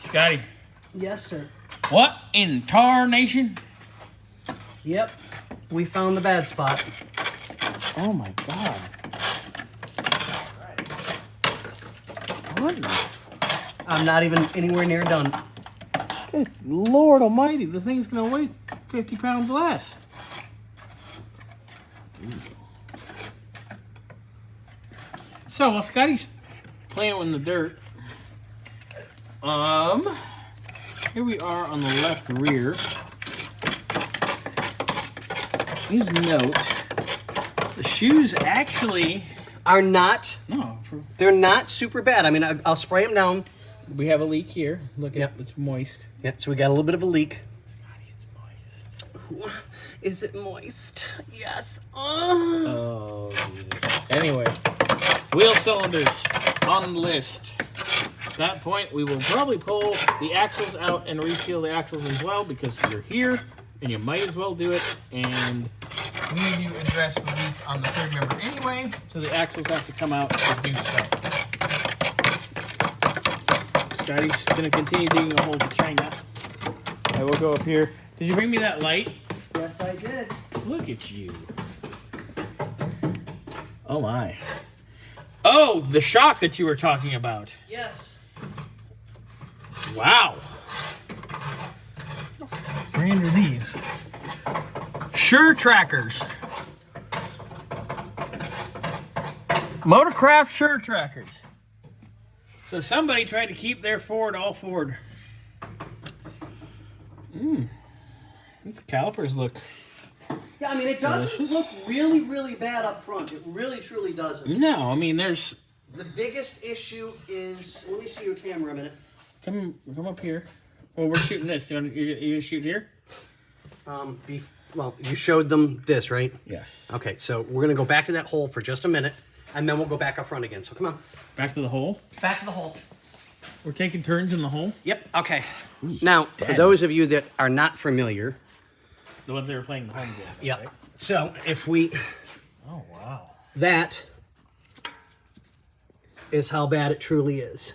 Scotty. Yes, sir. What in tarnation? Yep. We found the bad spot. Oh my God. What? I'm not even anywhere near done. Good Lord Almighty, the thing's gonna weigh 50 pounds less. So while Scotty's playing in the dirt, here we are on the left rear. Please note, the shoes actually Are not. no. They're not super bad. I mean, I'll spray them down. We have a leak here. Look at Yep. it; it's moist. Yeah, so we got a little bit of a leak. Scotty, it's moist. Is it moist? Yes. Oh Jesus. Anyway, wheel cylinders on the list. At that point, we will probably pull the axles out and reseal the axles as well because you're here and you might as well do it. And we need to address the leak on the third member anyway, so the axles have to come out to do so. Scotty's going to continue digging a hole to China. I will go up here. Did you bring me that light? Yes, I did. Look at you. Oh my. Oh, the shock that you were talking about. Yes. Wow. What brand are these? Sure Trackers. Motorcraft Sure Trackers. So somebody tried to keep their Ford all Ford. These calipers look... Yeah, I mean, it doesn't delicious. look really, really bad up front. It really, truly doesn't. No, I mean, there's... The biggest issue is... Let me see your camera a minute. Come up here. Well, we're shooting this. You gonna shoot here? Well, you showed them this, right? Yes. Okay, so we're going to go back to that hole for just a minute, and then we'll go back up front again. So come on. Back to the hole. Back to the hole. We're taking turns in the hole. Yep, okay. Now, for Daddy. those of you that are not familiar... The ones that were playing the home game. Yep. Right? So, if we... Oh, wow. That is how bad it truly is.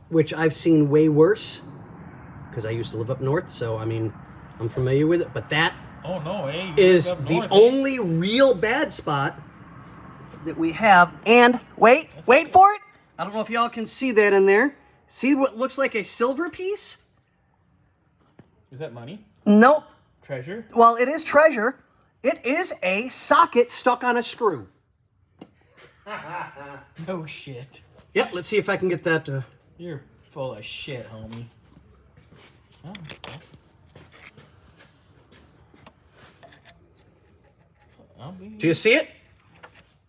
Which I've seen way worse, because I used to live up north, so, I mean, I'm familiar with it. But that Oh, no, hey. is the only real bad spot that we have. And, wait for it! I don't know if y'all can see that in there. See what looks like a silver piece? Is that money? Nope. Treasure? Well, it is treasure. It is a socket stuck on a screw. No shit. Yep, let's see if I can get that. You're full of shit, homie. Oh, okay. Do you see it?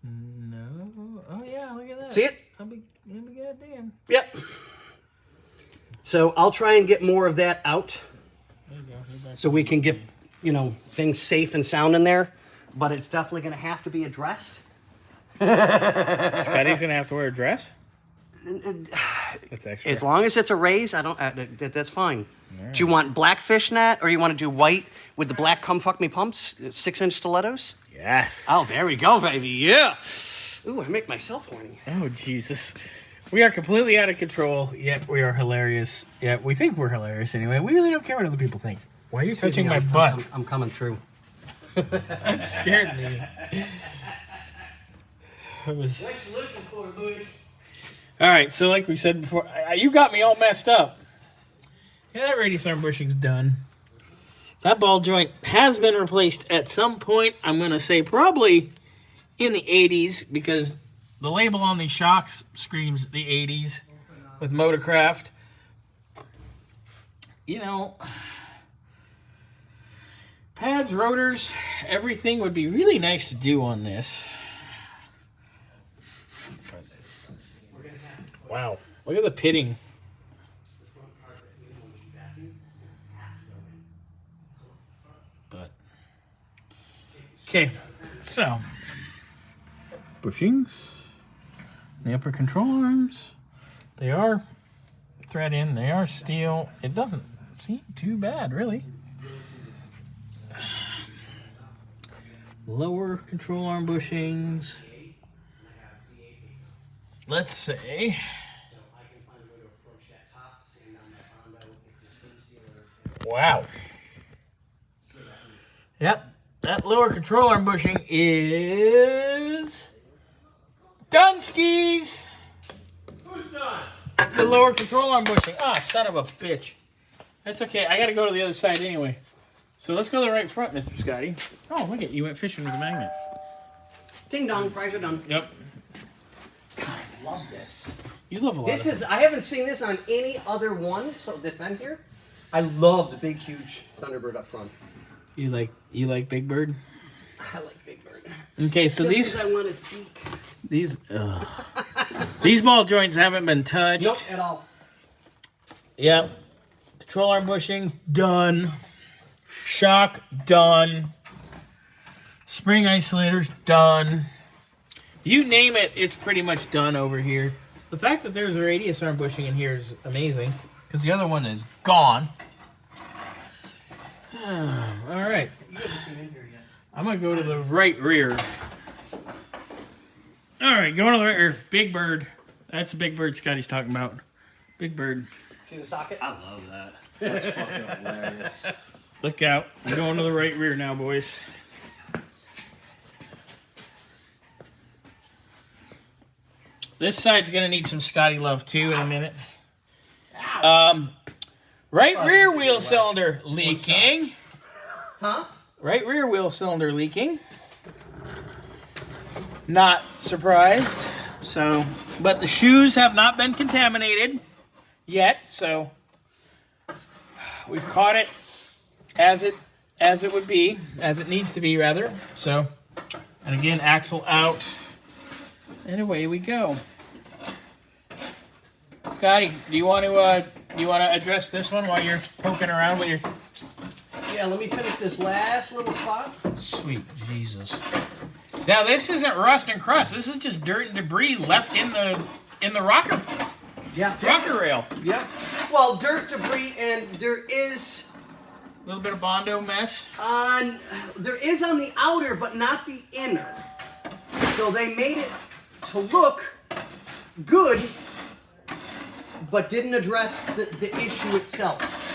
No. Oh, yeah, look at that. See it? I'll be goddamn. Yep. So I'll try and get more of that out There you go. You're back. so we can get, things safe and sound in there. But it's definitely going to have to be addressed. Scotty's going to have to wear a dress? That's extra. As long as it's a raise, I don't. That's fine. Right. Do you want black fishnet or you want to do white with the black come fuck me pumps, 6-inch stilettos? Yes. Oh, there we go, baby. Yeah. Ooh, I make myself horny. Oh, Jesus. We are completely out of control, yet we are hilarious. Yet we think we're hilarious anyway. We really don't care what other people think. Why are you touching my butt? I'm coming through. That scared me. It was... What you looking for, boy? All right, so like we said before, you got me all messed up. Yeah, that radius arm bushing's done. That ball joint has been replaced at some point. I'm going to say probably in the 80s because the label on these shocks screams the 80s with Motorcraft. Pads, rotors, everything would be really nice to do on this. Wow, look at the pitting. But okay, so bushings, the upper control arms, they are thread in, they are steel. It doesn't seem too bad, really. Lower control arm bushings. Let's say Wow. Yep. That lower control arm bushing is done, skis. Who's done? The lower control arm bushing. Ah, son of a bitch. That's okay. I got to go to the other side anyway. So let's go to the right front, Mr. Scotty. Oh, look at you went fishing with a magnet. Ding dong, fries are done. Yep. God, I love this. You love a lot This of is, I haven't seen this on any other one that's been here. I love the big, huge Thunderbird up front. You like Big Bird? I like Big Bird. Okay, so Just these 'cause I want his beak. these ball joints haven't been touched. Nope, at all. Yep. Control arm bushing done. Shock done. Spring isolators done. You name it, it's pretty much done over here. The fact that there's a radius arm bushing in here is amazing because the other one is gone. All right. I'm going to go to the right rear. All right, going to the right rear. Big Bird. That's the Big Bird Scotty's talking about. Big Bird. See the socket? I love that. That's fucking hilarious. Look out. I'm going to the right rear now, boys. This side's going to need some Scotty love, too, in a minute. Right rear wheel cylinder leaking. Huh? Right rear wheel cylinder leaking. Not surprised. So, but the shoes have not been contaminated yet, so we've caught it as it would be, as it needs to be rather. So, and again, axle out, and away we go. Scotty, do you want to address this one while you're poking around with your? Yeah, let me finish this last little spot. Sweet Jesus. Now this isn't rust and crust. This is just dirt and debris left in the rocker rail. Yeah. Well, dirt, debris, and there is A little bit of Bondo mess. there is on the outer, but not the inner. So they made it to look good, but didn't address the issue itself.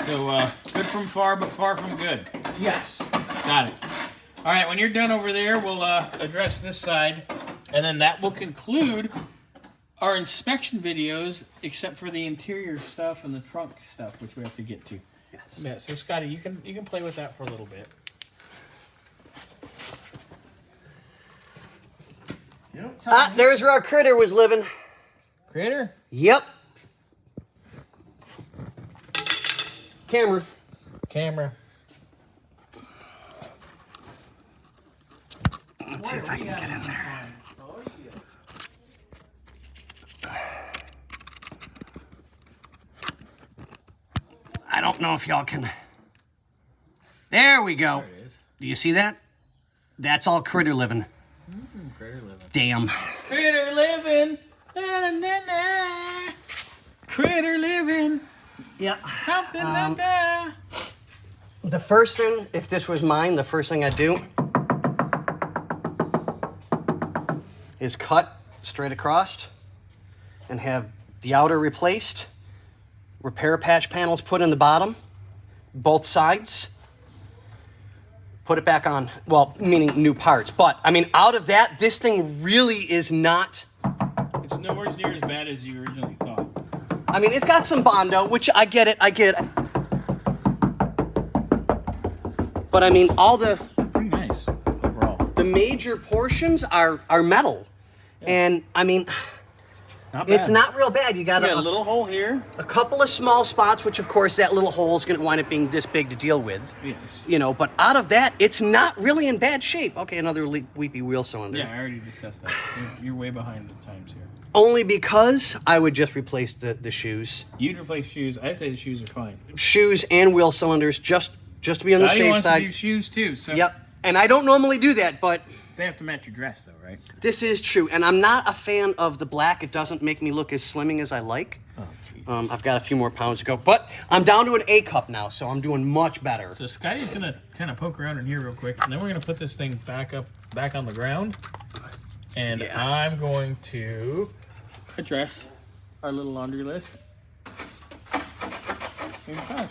So good from far, but far from good. Yes. Got it. All right, when you're done over there, we'll address this side, and then that will conclude our inspection videos, except for the interior stuff and the trunk stuff, which we have to get to. Yes. Yeah. So Scotty, you can play with that for a little bit. You don't tell me. There's where our critter was living. Critter. Yep. Camera. Let's see if I can get in there. I don't know if y'all can. There we go. There it is. Do you see that? That's all critter living. Critter living. Damn. Critter living. Na-na-na-na. Critter living. Yeah. Something like that. The first thing, if this was mine, the first thing I'd do is cut straight across and have the outer replaced, repair patch panels put in the bottom, both sides, put it back on, well, meaning new parts. But, I mean, out of that, this thing really is not, It's nowhere near as bad as you originally thought. I mean, it's got some Bondo, which I get it. But, I mean, all the Pretty nice overall. the major portions are metal. And, I mean, Not bad. it's not real bad. You got You got a little hole here. a couple of small spots, which, of course, that little hole is going to wind up being this big to deal with. Yes. You know, but out of that, it's not really in bad shape. Okay, another weepy wheel cylinder. Yeah, I already discussed that. You're way behind the times here. Only because I would just replace the shoes. You'd replace shoes. I say the shoes are fine. Shoes and wheel cylinders, just to be on the Scotty safe wants to side. do shoes too. So Yep. And I don't normally do that, but they have to match your dress though, right? this is true. And I'm not a fan of the black. It doesn't make me look as slimming as I like. Oh, jeez. I've got a few more pounds to go. But I'm down to an A cup now, so I'm doing much better. So Scotty's gonna kind of poke around in here real quick, and then we're gonna put this thing back on the ground, and I'm going to address our little laundry list inside.